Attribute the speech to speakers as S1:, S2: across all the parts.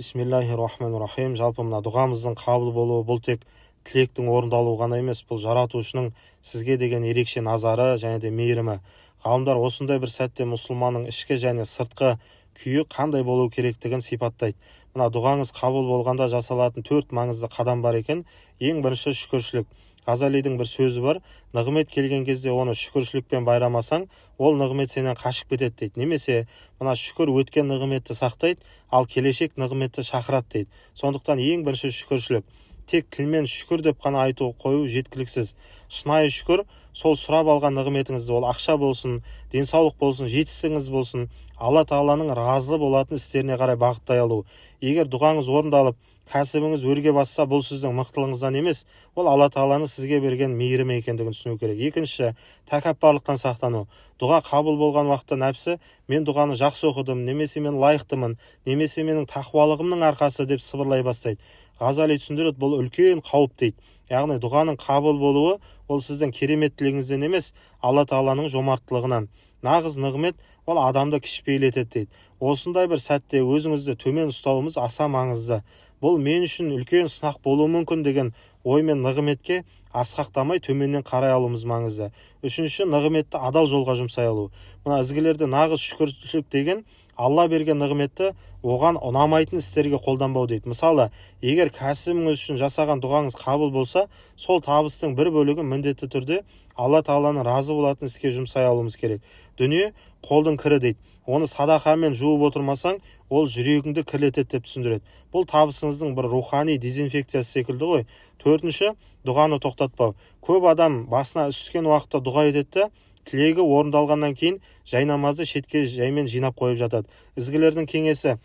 S1: Бисмиллахир-рахманир-рахим. Жалпы мына дұғамыздың қабыл болуы бұл тек тілектің орындалуы ғана емес, бұл жаратушының сізге деген ерекше назары және де мейірімі. Ғалымдар осындай бір сәтте мұсылманның ішкі және сыртқы күйі қандай болу керектігін сипаттайды. Мына дұғаңыз қабыл болғанда жасалатын 4 маңызды қадам бар екен. Ең бірінші шүкіршілік. Ғазалидің бір сөзі бар: нығмет келген кезде оны шүкіршілікпен байрамасаң, ол нығмет сенен қашып кетеді дейді. Немесе мына шүкір өткен нығметті сақтайды, ал келешек нығметті шақырады дейді. Сондықтан ең бірінші шүкіршілік. Тек тілмен шүкір деп қана айту қою жеткіліксіз. Шынайы шүкір сол сұрап алған нығметіңізді, ол ақша болсын, денсаулық болсын, жетістігіңіз болсын, Алла Тағаланың разы болатын істеріне қарай бағыттай алу. Егер дұғаңыз орындалып, кәсібіңіз өрге басса, бұл сіздің мықтылығыңыздан емес, ол Алла Тағаланың сізге берген мейірімі екендігін түсіну керек. Екінші, тәкаппарлықтан сақтану. Дұға қабыл болған уақытта нәпсі, мен дұғаны жақсы оқыдым, немесе мен лайықтымын, немесе менің тақуалығымның арқасы деп сыбырлай бастайды. Ғазали түсіндіреді, бұл үлкен қауіп дейді. Яғни дұғаның қабыл болуы ол сіздің кереметтілігіңізден емес, Алла Тағаланың жомарттылығынан. Нағыз нығмет ол адамды кішіпейілетеді дейді. Осындай бір сәтте өзіңізді төмен ұстауымыз аса маңызды. Бұл мен үшін үлкен сынақ болуы мүмкін деген оймен нығметке асқақтамай төменнен қарай алуымыз маңызды. Үшінші, нығметті адал жолға жұмсай алу. Мына ізгілерде нағыз шүкіршілік деген Алла берген нығметті оған ұнамайтын істерге қолданбау дейді. Мысалы, егер кәсібіңіз үшін жасаған дұғаңыз қабыл болса, сол табыстың бір бөлігін міндетті түрде Алла Тағаланың разы болатын іске жұмсай алуымыз керек. Дүние қолдың кірі дейді. Оны садақамен жуып отырмасаң, ол жүрегіңді кірлетеді деп түсіндіреді. Бұл табысыңыздың бір рухани дезинфекциясы секілді ғой. Төртінші, дұғаны тоқтатпау. Көп адам басына іс түскен уақытта дұға етеді, тілегі орындалғаннан кейін жай намазды шетке жаймен жинап қойып жатады. Ізгілердің кеңесі: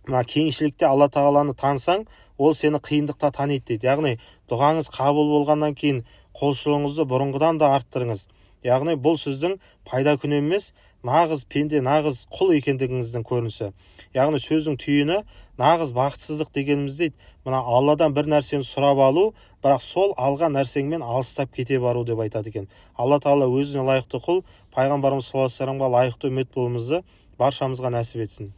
S1: кеңшілікте Алла Тағаланы танысаң, ол сені қиындықта таниды дейді. Яғни дұғаңыз қабыл болғаннан кейін құлшылығыңызды бұрынғыдан да арттырыңыз. Яғни бұл сіздің пайда күні емес, нағыз пенде, нағыз құл екендігіңіздің көрінісі. Яғни сөздің түйіні нағыз бақытсыздық дегеніміз дейді. Мына Алладан бір нәрсені сұрап алу, бірақ сол алған нәрсеңмен алыстап кете бару деп айтады екен. Алла Тағала өзіне лайықты құл, пайғамбарымыз саллаллаху алейхи ва салламға лайықты үмбет болуымызды баршамызға нәсіп етсін.